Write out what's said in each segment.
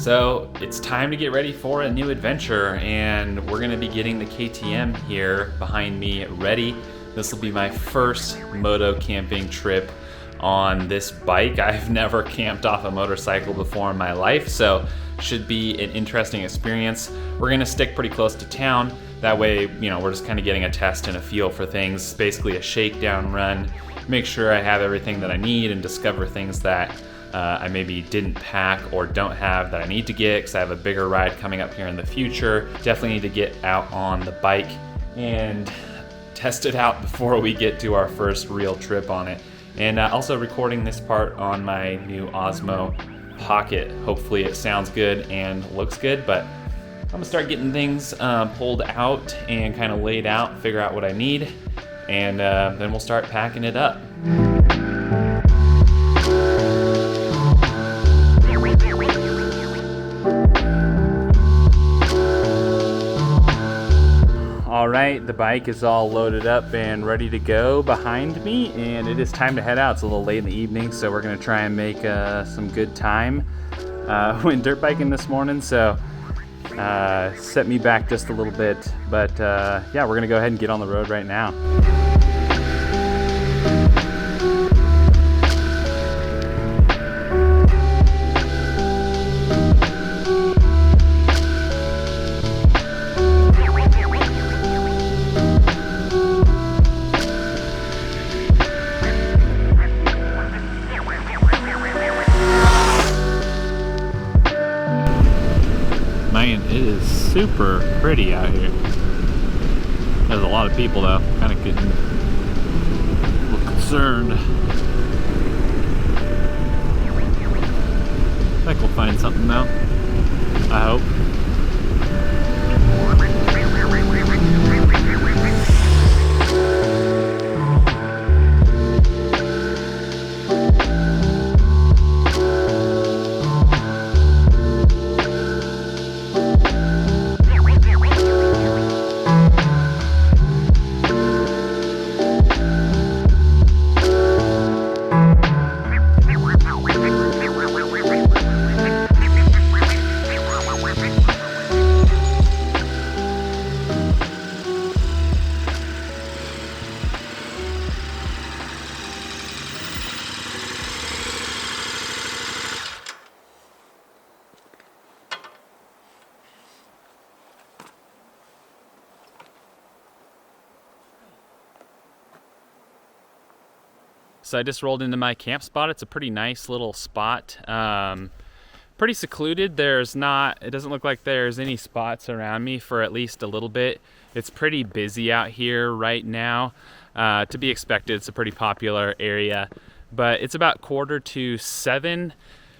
So it's time to get ready for a new adventure, and we're gonna be getting the KTM here behind me ready. This will be my first moto camping trip on this bike. I've never camped off a motorcycle before in my life, so should be an interesting experience. We're gonna stick pretty close to town. That way, we're just kind of getting a test and a feel for things, basically a shakedown run, make sure I have everything that I need and discover things that I maybe didn't pack or don't have that I need to get, because I have a bigger ride coming up here in the future. Definitely need to get out on the bike and test it out before we get to our first real trip on it. And also recording this part on my new Osmo Pocket. Hopefully it sounds good and looks good, but I'm gonna start getting things pulled out and kind of laid out, figure out what I need, and then we'll start packing it up. All right, the bike is all loaded up and ready to go behind me, and it is time to head out. It's a little late in the evening, so we're gonna try and make some good time. Went dirt biking this morning, so set me back just a little bit, but yeah, we're gonna go ahead and get on the road right now. Man, it is super pretty out here. There's a lot of people though, kind of getting a little concerned. I think we'll find something though, I hope. So I just rolled into my camp spot. It's a pretty nice little spot. Pretty secluded. It doesn't look like there's any spots around me for at least a little bit. It's pretty busy out here right now. To be expected, it's a pretty popular area, but it's about 6:45.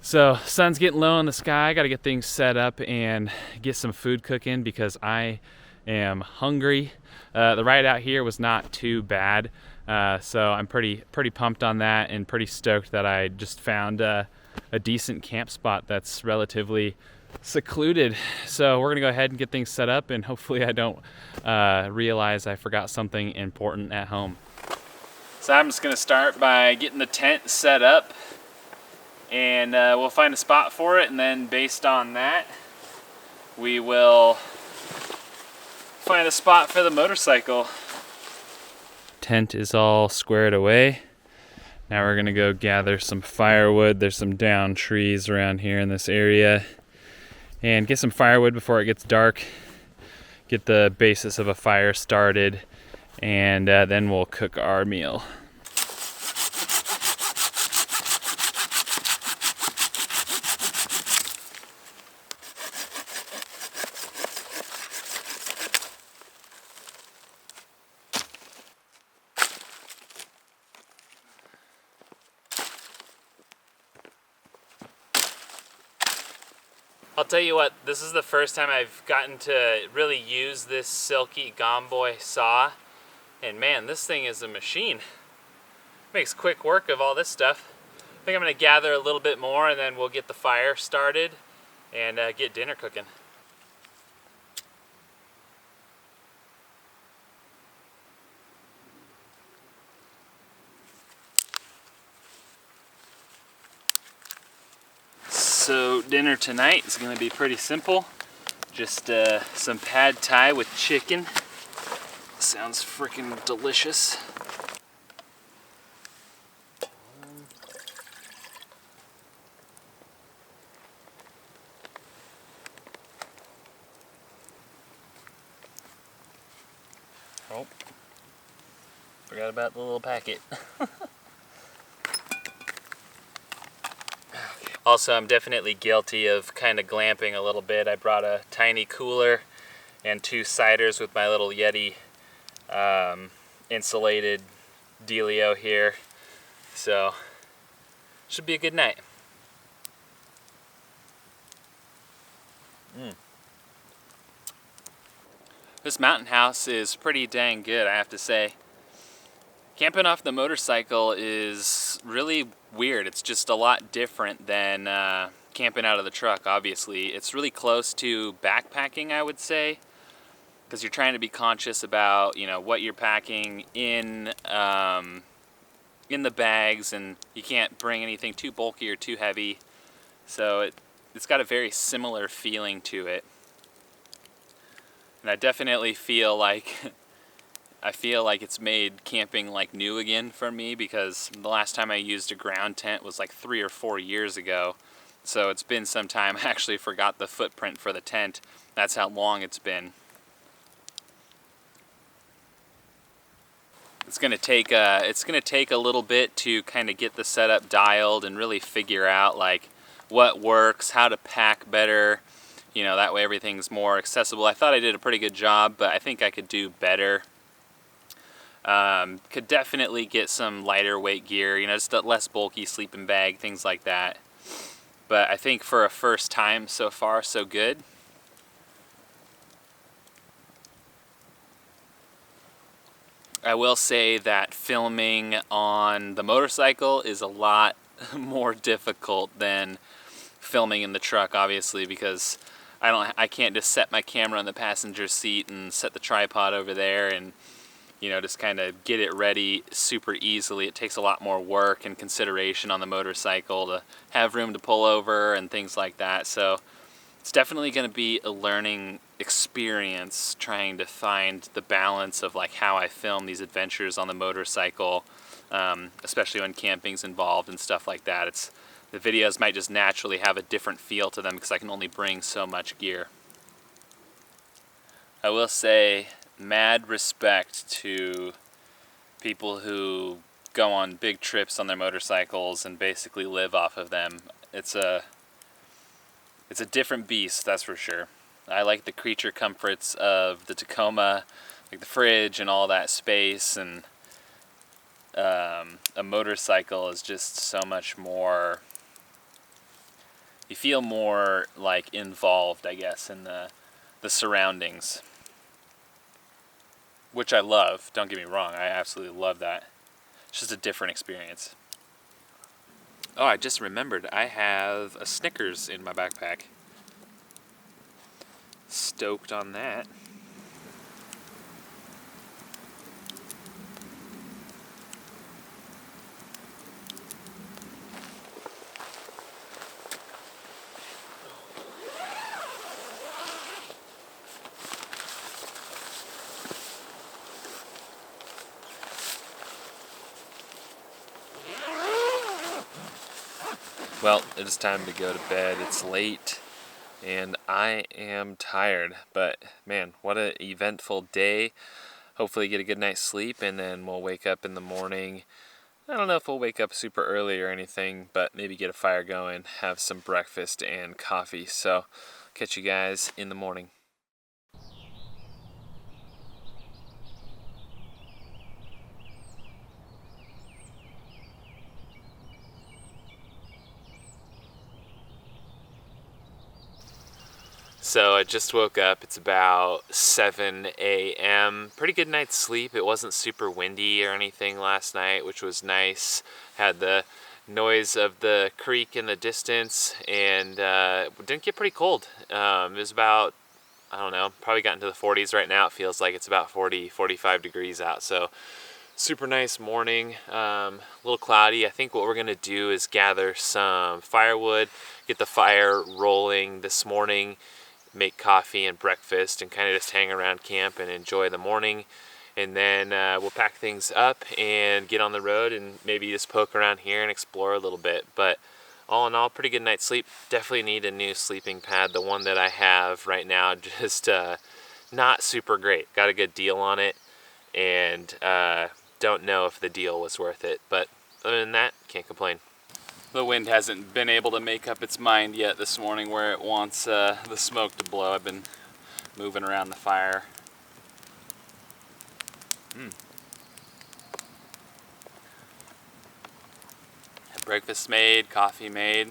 So sun's getting low in the sky. I gotta get things set up and get some food cooking because I am hungry. The ride out here was not too bad. So I'm pretty pumped on that and pretty stoked that I just found a decent camp spot that's relatively secluded. So we're gonna go ahead and get things set up, and hopefully I don't realize I forgot something important at home. So I'm just gonna start by getting the tent set up, and we'll find a spot for it, and then based on that we will find a spot for the motorcycle. Tent is all squared away. Now we're gonna go gather some firewood. There's some down trees around here in this area, and get some firewood before it gets dark. Get the basis of a fire started, and then we'll cook our meal. I'll tell you what, this is the first time I've gotten to really use this silky Gomboy saw, and man, this thing is a machine. Makes quick work of all this stuff. I think I'm gonna gather a little bit more, and then we'll get the fire started and get dinner cooking. So dinner tonight is going to be pretty simple. Just some pad thai with chicken. Sounds freaking delicious. Oh, forgot about the little packet. Also, I'm definitely guilty of kind of glamping a little bit. I brought a tiny cooler and 2 ciders with my little Yeti insulated dealio here. So, should be a good night. This mountain house is pretty dang good, I have to say. Camping off the motorcycle is really weird. It's just a lot different than camping out of the truck, obviously. It's really close to backpacking, I would say, because you're trying to be conscious about, you know, what you're packing in the bags, and you can't bring anything too bulky or too heavy. So it's got a very similar feeling to it. And I definitely feel like it's made camping like new again for me, because the last time I used a ground tent was like 3 or 4 years ago. So it's been some time. I actually forgot the footprint for the tent. That's how long it's been. It's gonna take a little bit to kind of get the setup dialed and really figure out like what works, how to pack better. You know, that way everything's more accessible. I thought I did a pretty good job, but I think I could do better. Could definitely get some lighter weight gear, you know, just a less bulky sleeping bag, things like that. But I think for a first time, so far, so good. I will say that filming on the motorcycle is a lot more difficult than filming in the truck, obviously, because I can't just set my camera on the passenger seat and set the tripod over there and, you know, just kind of get it ready super easily. It takes a lot more work and consideration on the motorcycle to have room to pull over and things like that. So it's definitely going to be a learning experience trying to find the balance of like how I film these adventures on the motorcycle, especially when camping's involved and stuff like that. The videos might just naturally have a different feel to them because I can only bring so much gear. I will say, mad respect to people who go on big trips on their motorcycles and basically live off of them. It's a different beast, that's for sure. I like the creature comforts of the Tacoma, like the fridge and all that space, and a motorcycle is just so much more. You feel more like involved, I guess, in the surroundings, which I love. Don't get me wrong, I absolutely love that. It's just a different experience. Oh, I just remembered, I have a Snickers in my backpack. Stoked on that. Well, it is time to go to bed. It's late and I am tired, but man, what an eventful day. Hopefully get a good night's sleep, and then we'll wake up in the morning. I don't know if we'll wake up super early or anything, but maybe get a fire going, have some breakfast and coffee. So catch you guys in the morning. So I just woke up. It's about 7 a.m. Pretty good night's sleep. It wasn't super windy or anything last night, which was nice. Had the noise of the creek in the distance, and it didn't get pretty cold. It was about, I don't know, probably got into the 40s right now. It feels like it's about 40, 45 degrees out. So Super nice morning, a little cloudy. I think what we're gonna do is gather some firewood, get the fire rolling this morning, make coffee and breakfast, and kind of just hang around camp and enjoy the morning. And then we'll pack things up and get on the road and maybe just poke around here and explore a little bit. But all in all, pretty good night's sleep. Definitely need a new sleeping pad. The one that I have right now just not super great. Got a good deal on it, and don't know if the deal was worth it, but other than that, can't complain. The wind hasn't been able to make up its mind yet this morning where it wants the smoke to blow. I've been moving around the fire. Breakfast made, coffee made.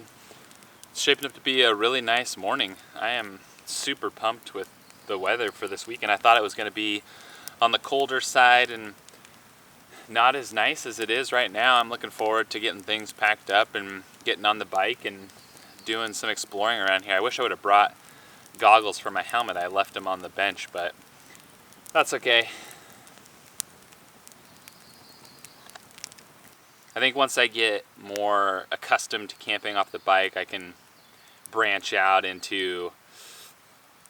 It's shaping up to be a really nice morning. I am super pumped with the weather for this weekend. I thought it was going to be on the colder side and not as nice as it is right now. I'm looking forward to getting things packed up and getting on the bike and doing some exploring around here. I wish I would have brought goggles for my helmet. I left them on the bench, but that's okay. I think once I get more accustomed to camping off the bike, I can branch out into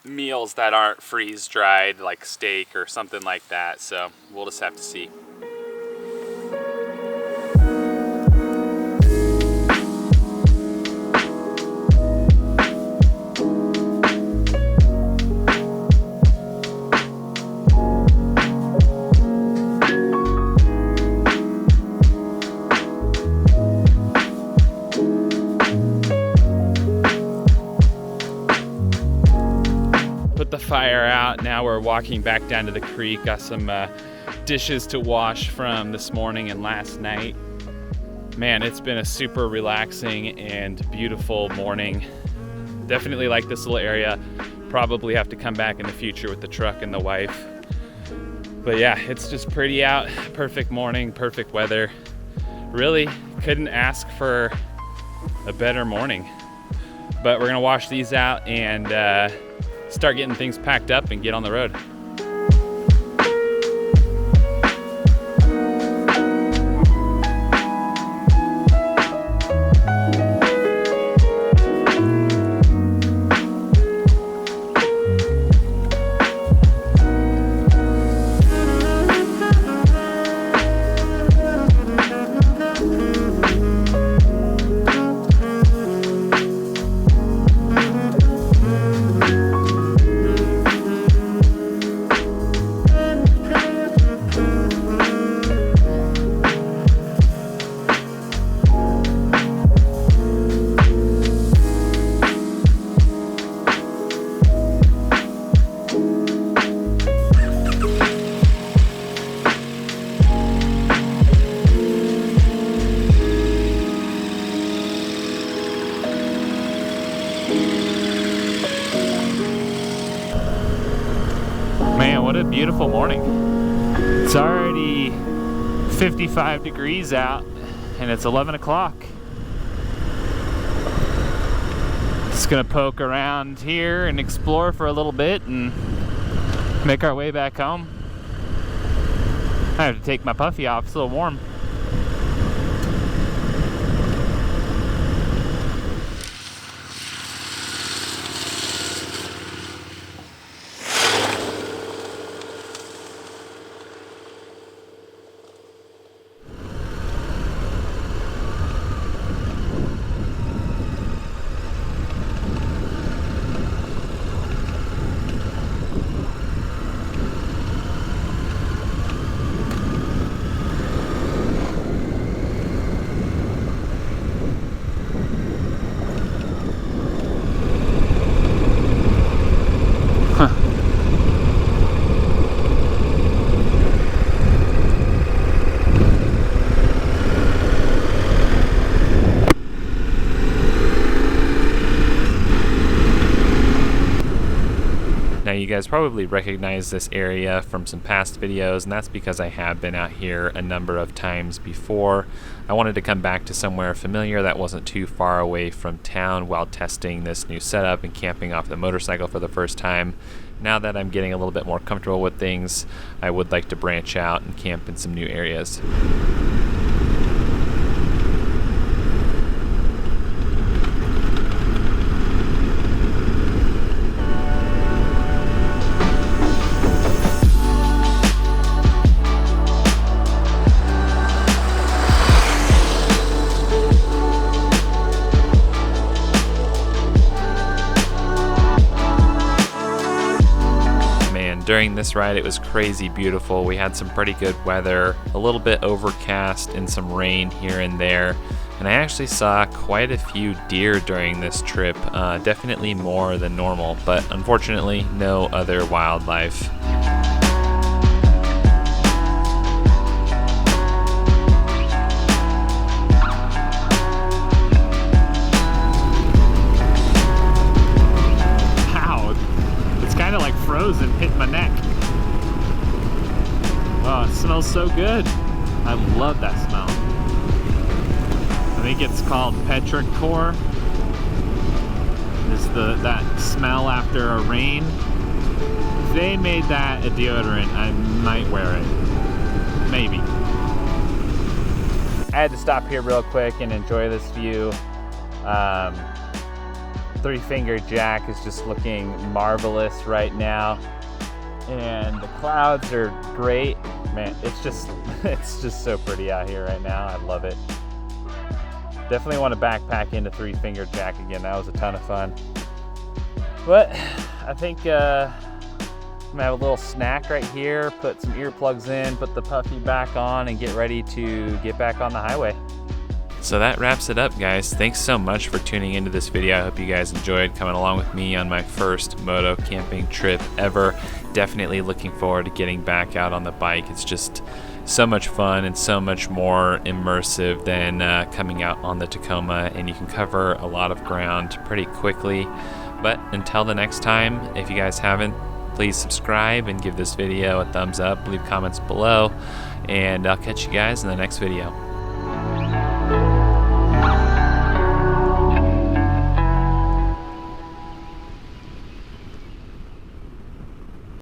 meals that aren't freeze-dried, like steak or something like that. So we'll just have to see. The fire out. Now we're walking back down to the creek. Got some dishes to wash from this morning and last night. Man, it's been a super relaxing and beautiful morning. Definitely like this little area. Probably have to come back in the future with the truck and the wife. But yeah, it's just pretty out. Perfect morning, perfect weather. Really couldn't ask for a better morning. But we're gonna wash these out and start getting things packed up and get on the road. Man, what a beautiful morning. It's already 55 degrees out and it's 11 o'clock. Just gonna poke around here and explore for a little bit and make our way back home. I have to take my puffy off, it's a little warm. Now you guys probably recognize this area from some past videos, and that's because I have been out here a number of times before. I wanted to come back to somewhere familiar that wasn't too far away from town while testing this new setup and camping off the motorcycle for the first time. Now that I'm getting a little bit more comfortable with things, I would like to branch out and camp in some new areas. During this ride, it was crazy beautiful. We had some pretty good weather, a little bit overcast and some rain here and there. And I actually saw quite a few deer during this trip, definitely more than normal, but unfortunately no other wildlife. Frozen, hit my neck. Oh, it smells so good. I love that smell. I think it's called petrichor. It's that smell after a rain. If they made that a deodorant, I might wear it. Maybe. I had to stop here real quick and enjoy this view. Three-Finger Jack is just looking marvelous right now, and the clouds are great. Man, it's just so pretty out here right now. I love it. Definitely want to backpack into Three-Finger Jack again. That was a ton of fun. But I think I'm gonna have a little snack right here, put some earplugs in, put the puffy back on, and get ready to get back on the highway. So that wraps it up, guys. Thanks so much for tuning into this video. I hope you guys enjoyed coming along with me on my first moto camping trip ever. Definitely looking forward to getting back out on the bike. It's just so much fun and so much more immersive than coming out on the Tacoma, and you can cover a lot of ground pretty quickly. But until the next time, if you guys haven't, please subscribe and give this video a thumbs up, leave comments below, and I'll catch you guys in the next video.